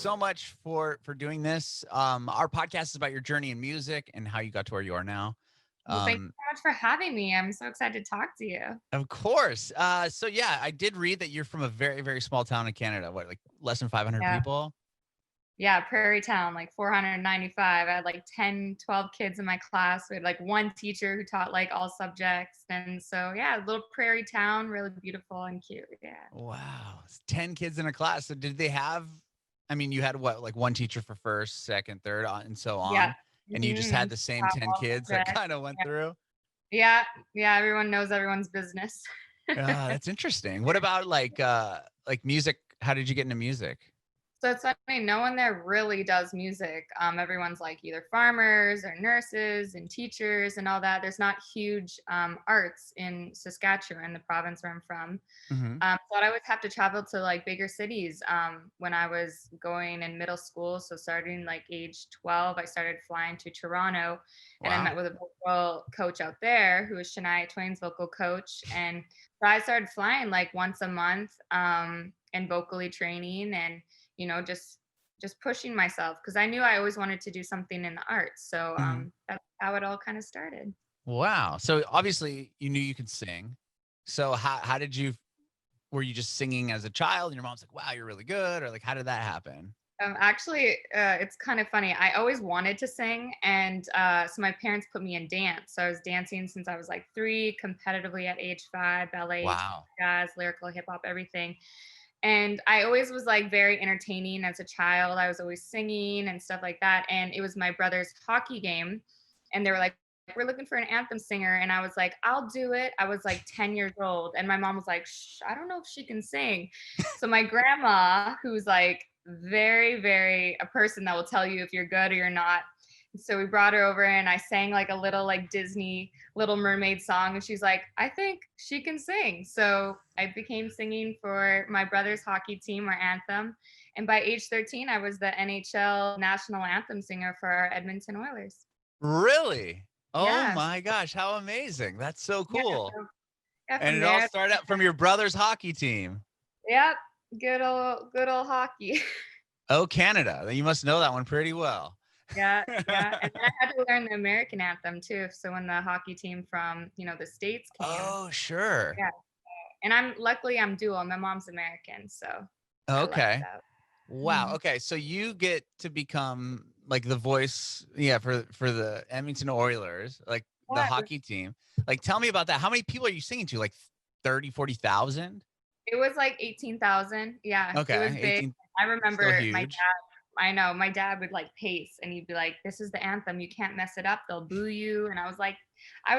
so much for doing this. Our podcast is about your journey in music and how you got to where you are now. Well, thank you Um, so much for having me. I'm so excited to talk to you. of course. So yeah, I did read that you're from a very, very small town in Canada. What, like less than 500 Yeah. people? Yeah, Prairie Town, like 495. I had like 10, 12 kids in my class. We had like one teacher who taught like all subjects. And so, yeah, little prairie town, really beautiful and cute. Yeah. Wow, it's 10 kids in a class. So did they have? I mean, you had what, like one teacher for first, second, third, and so Yeah. on, and you just had the same Taught 10 all kids that subjects. kind of went Yeah. through. Yeah. Yeah. Everyone knows everyone's business. That's interesting. What about like music? How did you get into music? So it's funny, no one there really does music. Everyone's like either farmers or nurses and teachers and all that. There's not huge arts in Saskatchewan, the province where I'm from. Hmm. So I would have to travel to like bigger cities when I was going in middle school. So starting like age 12, I started flying to Toronto and I Wow. met with a vocal coach out there who was Shania Twain's vocal coach. And so I started flying like once a month and vocally training and, just pushing myself because I knew I always wanted to do something in the arts. So Mhm. that's how it all kind of started. Wow. So obviously you knew you could sing. So how did you? Were you just singing as a child, and your mom's like, "Wow, you're really good," or like, how did that happen? Actually, it's kind of funny. I always wanted to sing, and so my parents put me in dance. So I was dancing since I was like 3, competitively at age 5, ballet, Wow. jazz, lyrical, hip hop, everything. And I always was like very entertaining as a child. I was always singing and stuff like that. And it was my brother's hockey game, and they were like, "We're looking for an anthem singer," and I was like, "I'll do it." I was like 10 years old, and my mom was like, "Shh, I don't know if she can sing." So my grandma, who's like very, very a person that will tell you if you're good or you're not. So we brought her over and I sang like a little like Disney Little Mermaid song and she's like, "I think she can sing." So I became singing for my brother's hockey team or anthem. And by age 13, I was the NHL national anthem singer for our Edmonton Oilers. Really? Oh Yeah. my gosh, how amazing. That's so Yeah. cool. So yeah, And from it all there. started out from your brother's hockey team. Yep. Good old hockey. Oh, Canada. You must know that one pretty well. Yeah, yeah, and then I had to learn the American anthem too, so when the hockey team from, the States came. Oh, sure. Yeah, and I'm dual, my mom's American, so I like Okay. that. Wow. Mhm. Okay. So you get to become like the voice, yeah, for the Edmonton Oilers, like the Yeah, hockey team. Like, tell me about that. How many people are you singing to? Like 30, 40,000? it was like 18,000, yeah, it was Okay. big. 18, I still remember huge. my dad would, like, pace, and he'd be like, "This is the anthem, you can't mess it up, they'll boo you," and I was like, I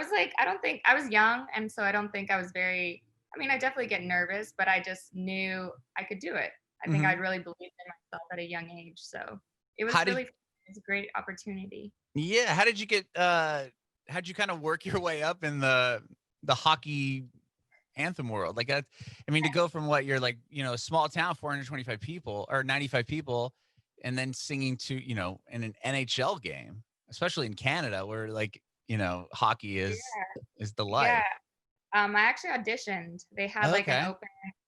don't think I was young, and so I don't think I was very I mean, I definitely get nervous, but I just knew I could do it. I think I'd Hmm. really believed in myself at a young age, so it How was did, really fun. It was a great opportunity. yeah, how did you get, how'd you kind of work your way up in the hockey anthem world? Like, I mean, to go from what you're like, a small town, 425 people or 95 people, and then singing to, in an NHL game, especially in Canada where like, hockey is the Yeah, life. I actually auditioned. They had, like, an Okay. open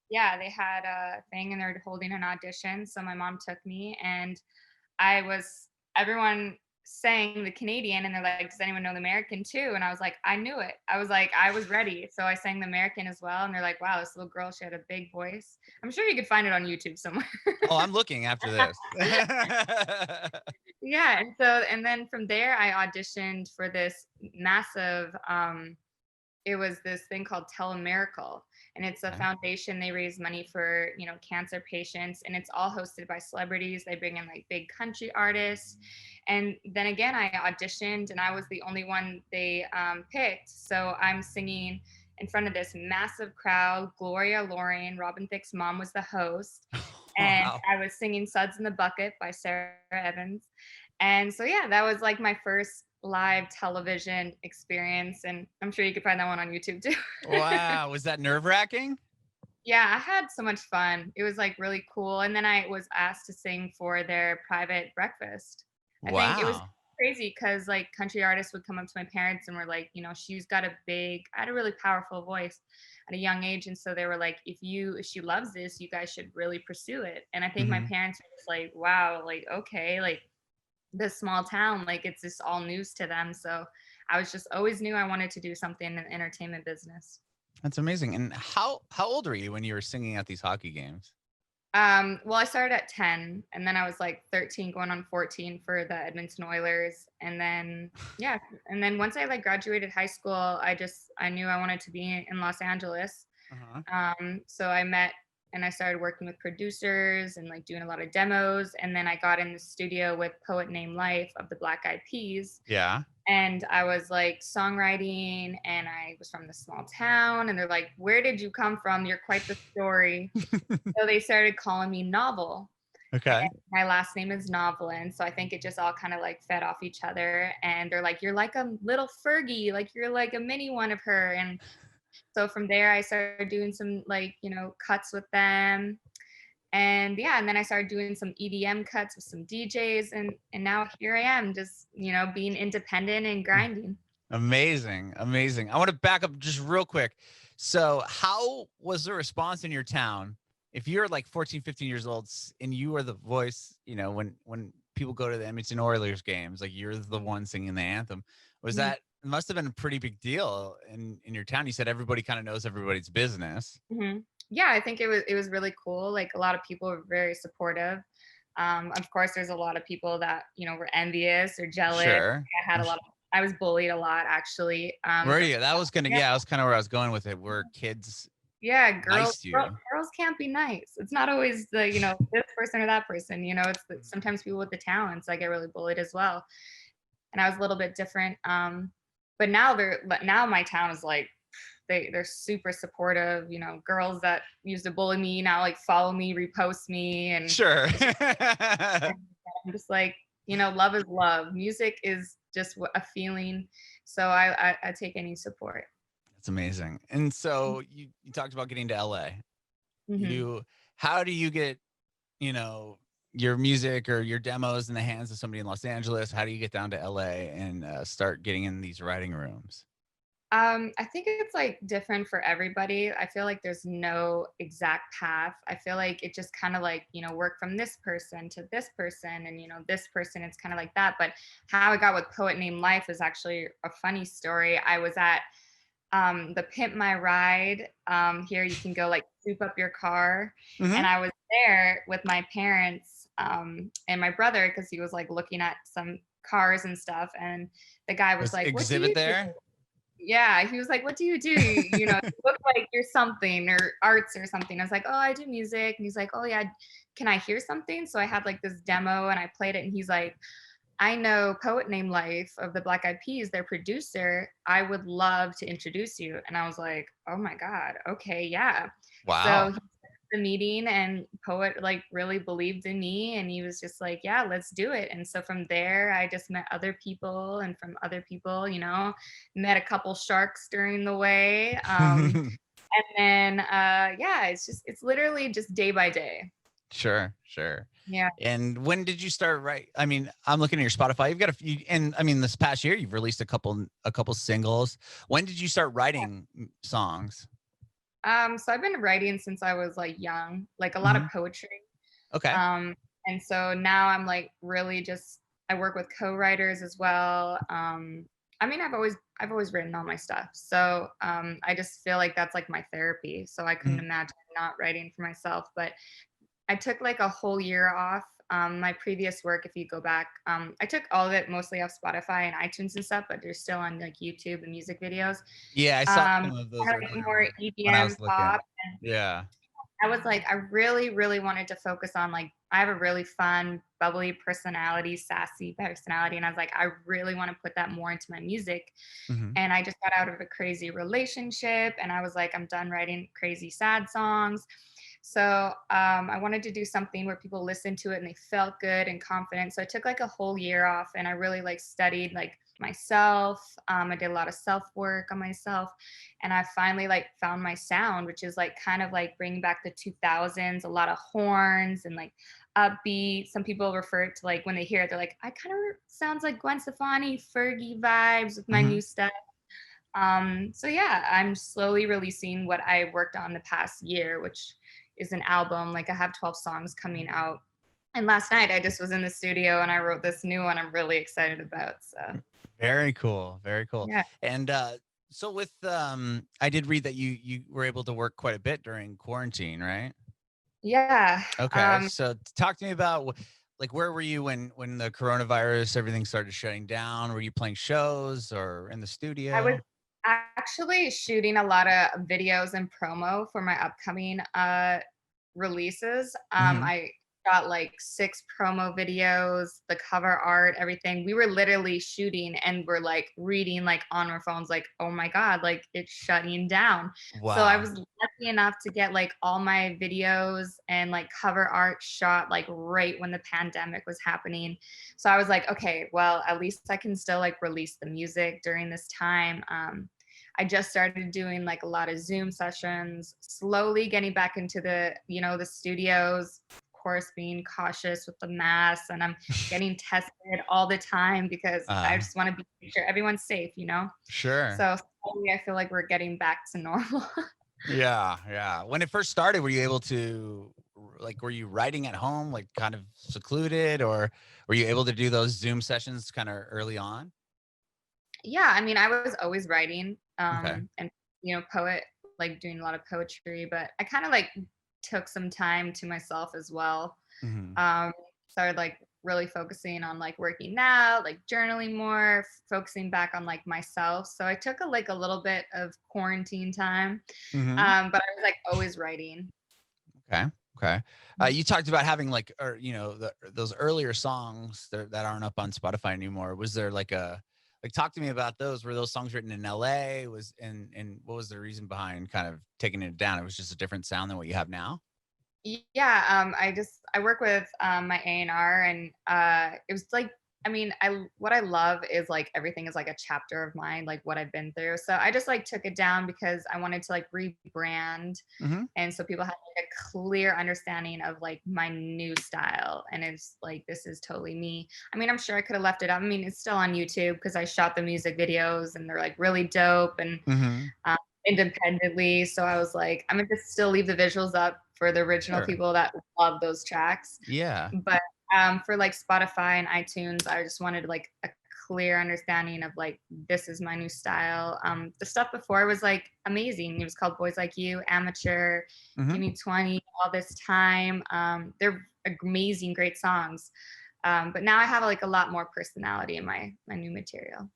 yeah, they had a thing, and they were holding an audition, so my mom took me, and I was everyone sang the Canadian and they're like, "Does anyone know the American too?" And I was like, "I knew it." I was like, I was ready. So I sang the American as well. And they're like, "Wow, this little girl, she had a big voice." I'm sure you could find it on YouTube somewhere. Oh, I'm looking after this. Yeah. And then from there I auditioned for this massive it was this thing called Telemiracle, and it's a Okay. foundation. They raise money for cancer patients, and it's all hosted by celebrities. They bring in like big country artists, and then again I auditioned, and I was the only one they picked. So I'm singing in front of this massive crowd. Gloria Loring, Robin Thicke's mom, was the host, and Wow. I was singing "Suds in the Bucket" by Sarah Evans. And so yeah, that was like my first live television experience, and I'm sure you could find that one on YouTube too. Wow. Was that nerve wracking? Yeah, I had so much fun. It was like really cool. And then I was asked to sing for their private breakfast. I think it was Wow. crazy because like country artists would come up to my parents and were like, she's got I had a really powerful voice at a young age. And so they were like, if she loves this, you guys should really pursue it. And I think my Hmm. parents were just like, wow, like, okay, like this small town, like it's just all news to them. So I was just always knew I wanted to do something in the entertainment business. That's amazing. And how old were you when you were singing at these hockey games? Well, I started at 10 and then I was like 13 going on 14 for the Edmonton Oilers. And then, yeah. And then once I like graduated high school, I knew I wanted to be in Los Angeles. Uh-huh. So I met and I started working with producers and like doing a lot of demos. And then I got in the studio with Poet Named Life of the Black Eyed Peas. Yeah. And I was like songwriting and I was from the small town. And they're like, where did you come from? You're quite the story. So they started calling me NOVUL. Okay. And my last name is NOVULon. So I think it just all kind of like fed off each other. And they're like, you're like a little Fergie, like you're like a mini one of her. And so from there, I started doing some like, cuts with them. And yeah, and then I started doing some EDM cuts with some DJs. And now here I am just, being independent and grinding. Amazing. Amazing. I want to back up just real quick. So how was the response in your town? If you're like 14, 15 years old and you are the voice, when people go to the Edmonton Oilers games, like you're the one singing the anthem, was Mhm. that it must have been a pretty big deal in your town? You said everybody kind of knows everybody's business. Yeah, I think it was really cool. Like a lot of people were very supportive. Of course, there's a lot of people that were envious or jealous. Sure. I was bullied a lot actually. Were you? That was gonna, Yeah, yeah, that was kind of where I was going with it. Were kids yeah, girls, nice to you? girls can't be nice. It's not always the this person or that person. Sometimes people with the talents I get really bullied as well. And I was a little bit different. But now my town is like they're super supportive. Girls that used to bully me now like follow me, repost me, and Sure. I'm just like, love is love. Music is just a feeling. So I take any support. That's amazing. And so you talked about getting to LA. Mm-hmm. How do you get, you know, your music or your demos in the hands of somebody in Los Angeles? How do you get down to LA and start getting in these writing rooms? I think it's like different for everybody. I feel like there's no exact path. I feel like it just kind of like, work from this person to this person and, this person, it's kind of like that. But how I got with Poet Named Life is actually a funny story. I was at the Pimp My Ride. Here you can go like soup up your car. Hmm. And I was there with my parents and my brother because he was like looking at some cars and stuff. And the guy was Was like, what do exhibit you do? there? Yeah, he was like, "What do you do? You look like you're something or arts or something." I was like, "Oh, I do music." And he's like, "Oh yeah, can I hear something?" So I had like this demo and I played it and he's like, "I know Poet Named Life of the Black Eyed Peas, their producer. I would love to introduce you." And I was like, "Oh my God, okay, yeah." So Wow. he set the meeting and Poet like really believed in me and he was just like, "Yeah, let's do it." And so from there, I just met other people and from other people, met a couple sharks during the way. And then yeah, it's literally just day by day. Sure, sure. Yeah. And when did you start write? I mean, I'm looking at your Spotify. You've got a few, and I mean, this past year you've released a couple singles. When did you start writing songs? So I've been writing since I was like young, like a lot of Hmm. poetry. Okay. Um, and so now I'm like really just I work with co-writers as well. I mean I've always written all my stuff. So I just feel like that's like my therapy. So I couldn't Mhm. imagine not writing for myself. But I took like a whole year off. My previous work, if you go back, I took all of it mostly off Spotify and iTunes and stuff, but they're still on like YouTube and music videos. Yeah, I saw Um, some of I those had like earlier more when I EDM was looking. pop. Yeah. I was like, I really, really wanted to focus on like, I have a really fun, bubbly personality, sassy personality. And I was like, I really want to put that more into my music. Hmm. And I just got out of a crazy relationship and I was like, I'm done writing crazy sad songs. So I wanted to do something where people listened to it and they felt good and confident. So I took like a whole year off and I really like studied like myself. I did a lot of self work on myself, and I finally like found my sound, which is like kind of like bringing back the 2000s, a lot of horns and like upbeat. Some people refer it to like when they hear it, they're like, I kind of sounds like Gwen Stefani, Fergie vibes with my Hmm. new stuff. So yeah, I'm slowly releasing what I worked on the past year, which is an album. Like I have 12 songs coming out. And last night I just was in the studio and I wrote this new one I'm really excited about. So Very cool. Very cool. yeah. And so with I did read that you were able to work quite a bit during quarantine, right? Yeah. Okay. So talk to me about like where were you when the coronavirus everything started shutting down? Were you playing shows or in the I was studio? actually shooting a lot of videos and promo for my upcoming releases. Hmm. I shot like 6 promo videos, the cover art, everything. We were literally shooting and we're like reading like on our phones, like, oh my God, like it's shutting down. So I Wow. was lucky enough to get like all my videos and like cover art shot like right when the pandemic was happening. So I was like, okay, well, at least I can still like release the music during this time. I just started doing like a lot of Zoom sessions, slowly getting back into the studios, of course, being cautious with the masks. And I'm getting tested all the time because I Uh, just want to be sure everyone's safe. sure. So slowly I feel like we're getting back to normal. Yeah, yeah. When it first started, were you able to like were you writing at home, like kind of secluded, or were you able to do those Zoom sessions kind of early on? Yeah, I mean, I was always writing, Okay. and poet, like doing a lot of poetry, but I kind of like took some time to myself as well. Hmm. Um, Started like really focusing on like working out, like journaling more, focusing back on like myself. So I took a little bit of quarantine time, Hmm. but I was like always writing. Okay. Okay. You talked about having like, or those earlier songs that aren't up on Spotify anymore. Was there like talk to me about those? Were those songs written in LA? And what was the reason behind kind of taking it down? It was just a different sound than what you have now. Yeah, I work with my A&R, and it was like, I mean, I what I love is like everything is like a chapter of mine, like what I've been through. So I just like took it down because I wanted to like rebrand, Hmm. and so people have like a clear understanding of like my new style, and it's like this is totally me. I mean, I'm sure I could have left it up. I mean, it's still on YouTube because I shot the music videos and they're like really dope and Hmm. um, independently. So I was like, I'm gonna just still leave the visuals up for the original Sure. people that love those tracks. Yeah. But for like Spotify and iTunes, I just wanted like a clear understanding of like this is my new style. The stuff before was like amazing. It was called Boys Like You, Amateur, Give Hmm. Me 20, All This Time. They're amazing, great songs. But now I have like a lot more personality in my new material.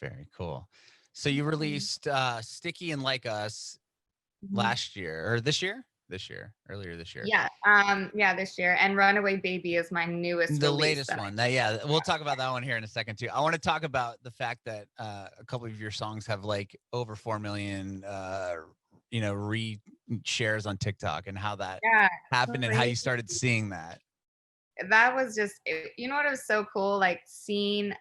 Very cool. So you Yeah. released Sticky and Like Us Mhm. last year or this year? This year, earlier this year. Yeah, this year. And Runaway Baby is my newest The release latest that one. That yeah, we'll talk about that one here in a second too. I want to talk about the fact that a couple of your songs have like over 4 million re shares on TikTok and how that yeah, happened and how you crazy. started seeing that. That was just you know what was so cool? Like seeing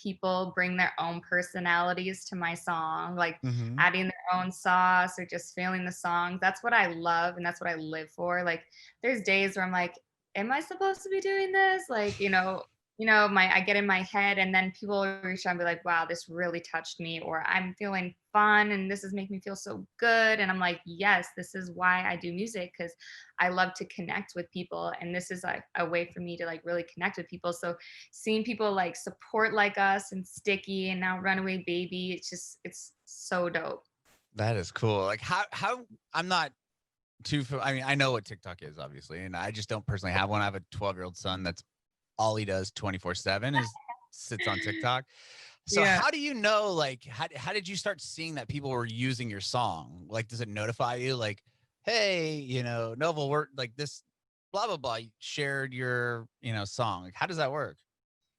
people bring their own personalities to my song, like Hmm. adding their own sauce or just feeling the song. That's what I love and that's what I live for. Like there's days where I'm like, am I supposed to be doing this? Like, my I get in my head and then people will reach out and be like, wow, this really touched me, or I'm feeling fun and this is making me feel so good. And I'm like, yes, this is why I do music, because I love to connect with people. And this is like a way for me to like really connect with people. So seeing people like support like us and Sticky and now Runaway Baby, it's so dope. That is cool. Like how I'm not I mean, I know what TikTok is obviously, and I just don't personally have one. I have a 12-year-old son that's all he does 24/7 is sits on TikTok. So Yeah. how do you know, like, how did you start seeing that people were using your song? Like, does it notify you like, hey, Novel, we're like this, blah, blah, blah, shared your, song. Like, how does that work?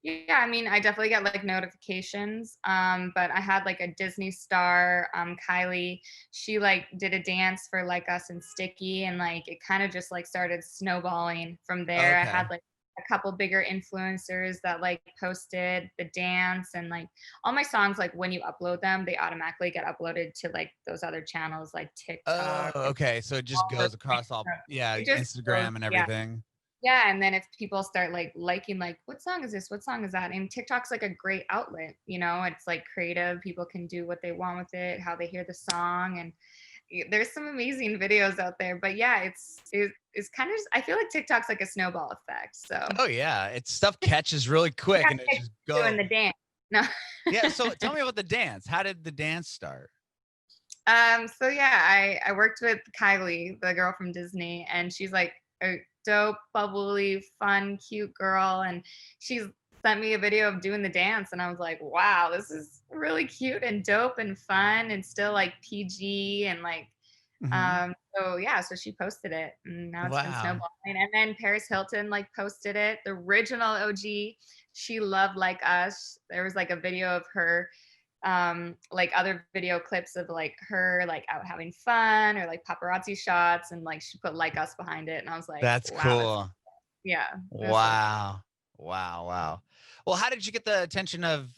Yeah, I mean, I definitely get like notifications. But I had like a Disney star, Kylie. She like did a dance for like us and Sticky, and like it kind of just like started snowballing from there. I had Okay. like a couple bigger influencers that like posted the dance, and like all my songs, like when you upload them, they automatically get uploaded to like those other channels like Oh, TikTok and okay. So it just all those goes things. across all, So yeah, it just goes, Instagram and yeah. everything. Yeah, and then if people start like liking, like, what song is this? What song is that? And TikTok's like a great outlet, you know, it's like creative. People can do what they want with it, how they hear the song, and there's some amazing videos out there. But yeah, it's kind of, I feel like TikTok's like a snowball effect. So Oh yeah, it's stuff catches really you quick got and it kids just doing goes. the dance. No. Yeah. So tell me about the dance. How did the dance start? So yeah, I worked with Kylie, the girl from Disney, and she's like a dope, bubbly, fun, cute girl. And she's sent me a video of doing the dance, and I was like, wow, this is really cute and dope and fun and still like PG and like Hmm. so yeah, so she posted it, and now it's been Wow. snowballing. And then Paris Hilton like posted it, the original OG. She loved Like Us. There was like a video of her, like other video clips of like her like out having fun or like paparazzi shots, and like she put Like Us behind it, and I was like, That's wow, that's, cool. yeah, it was so cute. Wow. Wow. Wow. Well, how did you get the attention of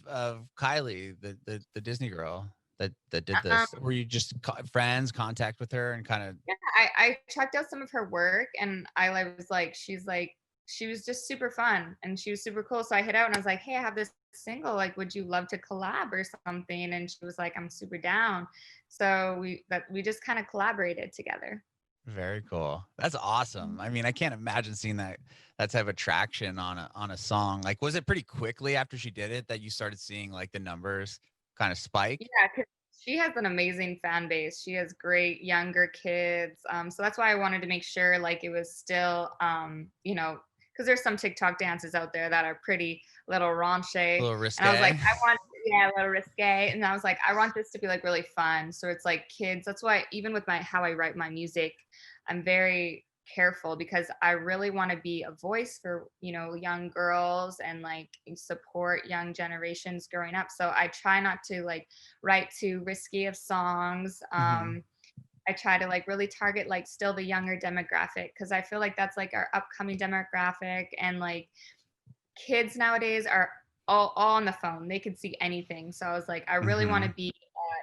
Kylie, the Disney girl that did Um, this? Were you just friends, contact with her, and kind of? Yeah, I checked out some of her work, and I like was like, she's like, she was just super fun and she was super cool. So I hit out and I was like, hey, I have this single. Like, would you love to collab or something? And she was like, I'm super down. So we just kind of collaborated together. Very cool. That's awesome. I mean, I can't imagine seeing that type of traction on a song. Like, was it pretty quickly after she did it that you started seeing like the numbers kind of spike? Yeah, 'cause she has an amazing fan base. She has great younger kids. So that's why I wanted to make sure like it was still, you know, because there's some TikTok dances out there that are pretty little A raunchy. little And I was like, risque. I want, yeah, a little risque. And I was like, I want this to be like really fun. So it's like kids. That's why even with my how I write my music, I'm very careful because I really want to be a voice for, you know, young girls and like support young generations growing up. So I try not to like write too risky of songs. Hmm. I try to like really target like still the younger demographic because I feel like that's like our upcoming demographic, and like kids nowadays are all on the phone. They can see anything. So I was like, I really want to Hmm. be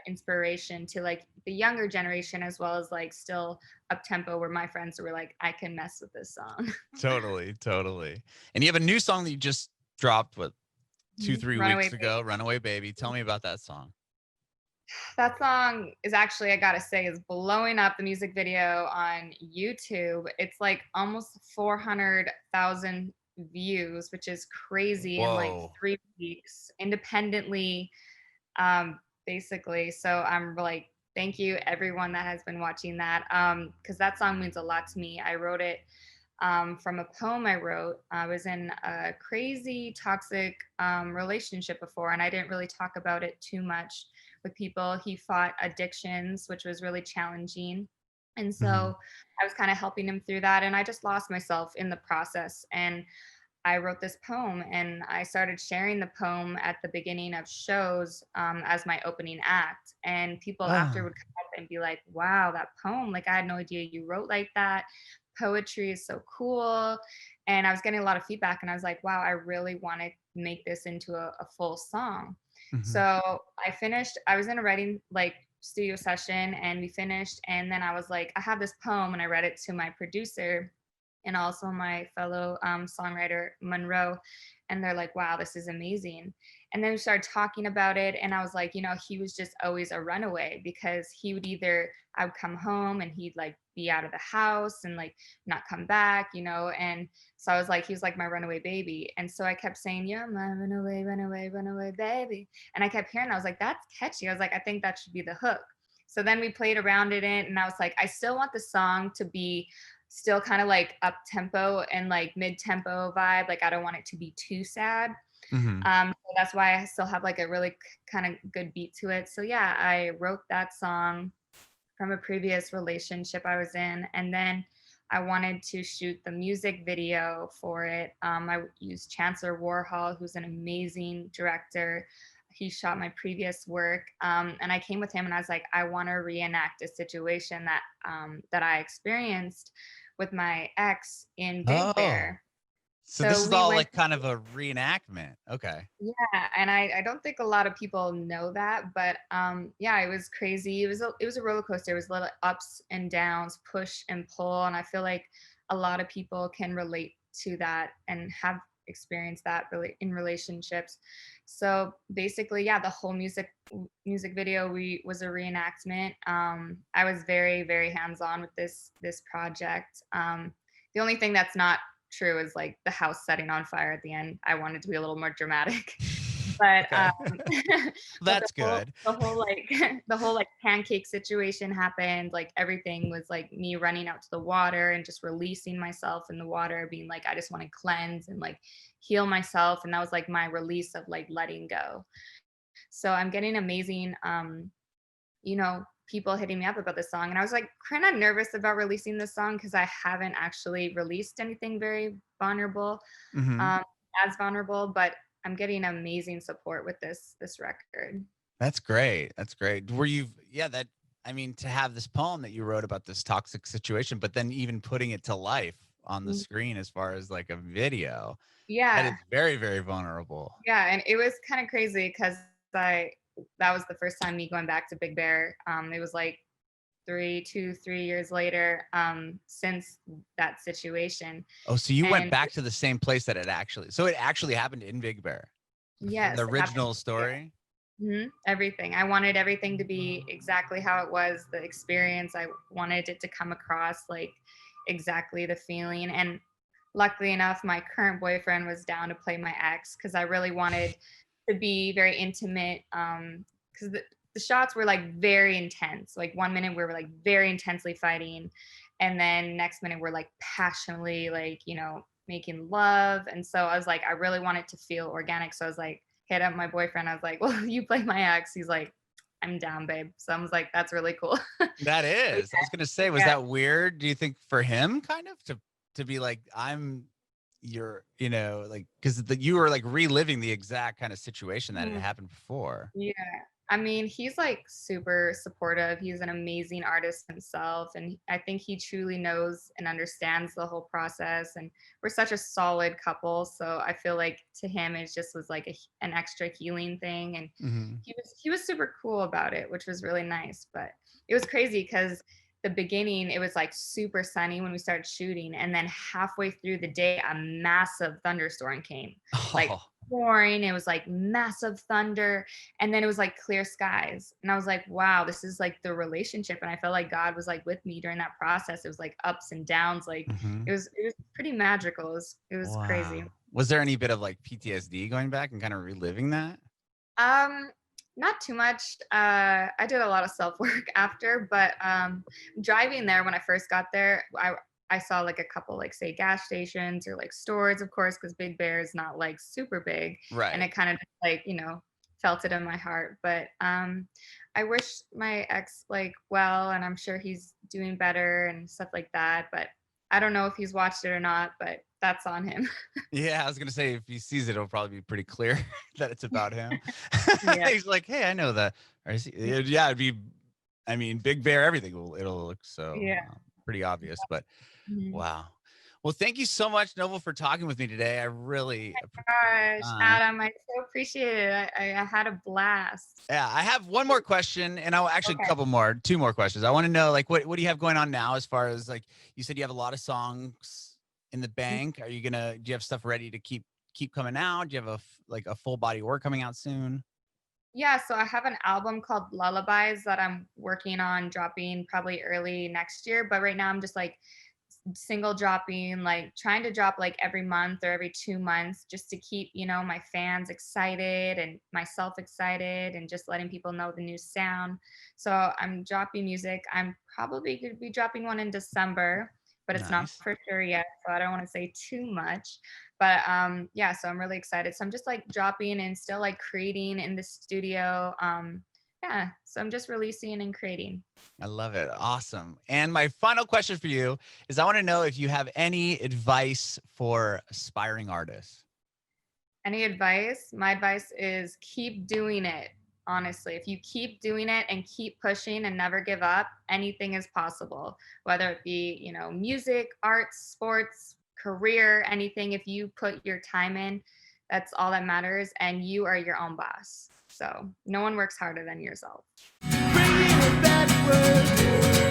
inspiration to like the younger generation as well as like still up tempo where my friends were like, I can mess with this song. Totally, totally. And you have a new song that you just dropped, what, two, three Runaway weeks Baby. ago, Runaway Baby. Tell me about that song. That song is actually, I gotta say, is blowing up the music video on YouTube. It's like almost 400,000 views, which is crazy in like Whoa. 3 weeks independently, um, basically. So I'm like, thank you everyone that has been watching that, because that song means a lot to me. I wrote it from a poem I wrote. I was in a crazy toxic relationship before, and I didn't really talk about it too much with people. He fought addictions, which was really challenging. And Hmm. so I was kind of helping him through that. And I just lost myself in the process. And I wrote this poem, and I started sharing the poem at the beginning of shows as my opening act. And people after Oh, would come up and be like, wow, that poem, like I had no idea you wrote like that. Poetry is so cool. And I was getting a lot of feedback, and I was like, wow, I really want to make this into a full song. hmm. So I finished, I was in a writing like studio session, and we finished. And then I was like, I have this poem, and I read it to my producer and also my fellow songwriter Monroe, and they're like, wow, this is amazing. And then we started talking about it, and I was like, you know, he was just always a runaway because he would either, I would come home and he'd like be out of the house and like not come back, you know. And so I was like, he was like my runaway baby. And so I kept saying, you're my runaway, runaway, runaway baby. And I kept hearing, I was like, that's catchy. I was like, I think that should be the hook. So then we played around in it, and I was like, I still want the song to be still kind of like up tempo and like mid tempo vibe. Like I don't want it to be too sad. Hmm. So that's why I still have like a really kind of good beat to it. So yeah, I wrote that song from a previous relationship I was in, and then I wanted to shoot the music video for it. I used Chancellor Warhol, who's an amazing director. He shot my previous work, and I came with him, and I was like, I want to reenact a situation that I experienced with my ex in Big Oh, Bear. So this So is we all went. like kind of a reenactment. Okay. Yeah, and I don't think a lot of people know that, but yeah, it was crazy. It was a roller coaster. It was little ups and downs, push and pull, and I feel like a lot of people can relate to that and have experienced that really in relationships. So basically, yeah, the whole music video we was a reenactment. I was very very hands on with this project. The only thing that's not true is like the house setting on fire at the end. I wanted to be a little more dramatic. But Okay. but the That's whole good. the whole like the whole like pancake situation happened. Like everything was like me running out to the water and just releasing myself in the water, being like, I just want to cleanse and like heal myself. And that was like my release of like letting go. So I'm getting amazing people hitting me up about this song. And I was like kind of nervous about releasing this song because I haven't actually released anything very vulnerable, Hmm. um, as vulnerable, but I'm getting amazing support with this record. That's great. That's great. Were you, yeah, that, I mean, to have this poem that you wrote about this toxic situation, but then even putting it to life on the Mhm. screen as far as like a video, that is Yeah. very, very vulnerable. Yeah. And it was kind of crazy because I, that was the first time me going back to Big Bear. It was like 3 years later, since that situation. Oh, so you went And back to the same place that it actually, so it actually happened in Big Bear from the yes, it happened. original story? Everything. I wanted everything to be exactly how it was, the experience. I wanted it to come across like exactly the feeling. And luckily enough, my current boyfriend was down to play my ex because I really wanted to be very intimate. Because the shots were like very intense. Like 1 minute we were like very intensely fighting, and then next minute we're like passionately like making love. And so I was like, I really want it to feel organic. So I was like, hit up my boyfriend. I was like, well, you play my ex. He's like, I'm down, babe. So I was like, that's really cool. That But is. I was gonna say, was yeah, that weird? Do you think for him, kind of, to be like, I'm your, like, because you were like reliving the exact kind of situation that had yeah. happened before. Yeah. I mean, he's like super supportive. He's an amazing artist himself. And I think he truly knows and understands the whole process. And we're such a solid couple. So I feel like to him, it just was like an extra healing thing. And Hmm. he was super cool about it, which was really nice. But it was crazy because the beginning, it was like super sunny when we started shooting. And then halfway through the day, a massive thunderstorm came, like Oh, pouring. It was like massive thunder, and then it was like clear skies, and I was like, wow, this is like the relationship. And I felt like God was like with me during that process. It was like ups and downs. Like hmm. it was pretty magical. It was crazy. Wow. Was there any bit of like PTSD going back and kind of reliving that? um Not too much. I did a lot of self work after, but driving there, when I first got there, I saw like a couple, like, say, gas stations or like stores, of course, because Big Bear is not like super big. And Right. it kind of like, felt it in my heart. But I wish my ex like well, and I'm sure he's doing better and stuff like that. But I don't know if he's watched it or not, but that's on him. Yeah, I was gonna say if he sees it, it'll probably be pretty clear that it's about him. Yeah. He's like, hey, I know that. Or is he, yeah, it'd be. I mean, Big Bear, everything it'll look so Yeah. pretty obvious. But Mhm. wow. Well, thank you so much, Noble, for talking with me today. I really appreciate the Gosh, time. Adam, I so appreciate it. I had a blast. Yeah, I have one more question, and I'll actually a Okay. couple more, two more questions. I want to know, like, what do you have going on now as far as like you said you have a lot of songs in the bank. Are you gonna do you have stuff ready to keep coming out? Do you have like a full body of work coming out soon? Yeah, so I have an album called Lullabies that I'm working on dropping probably early next year. But right now I'm just like single dropping, like trying to drop like every month or every 2 months just to keep, my fans excited and myself excited and just letting people know the new sound. So I'm dropping music. I'm probably going to be dropping one in December, but it's not Nice. for sure yet. So I don't want to say too much. But yeah, so I'm really excited. So I'm just like dropping and still like creating in the studio. Yeah, so I'm just releasing and creating. I love it. Awesome. And my final question for you is I want to know if you have any advice for aspiring artists. Any advice? My advice is keep doing it. Honestly, if you keep doing it and keep pushing and never give up, anything is possible. Whether it be, music, arts, sports, career, anything, if you put your time in, that's all that matters. And you are your own boss. So no one works harder than yourself. Bringing it backward.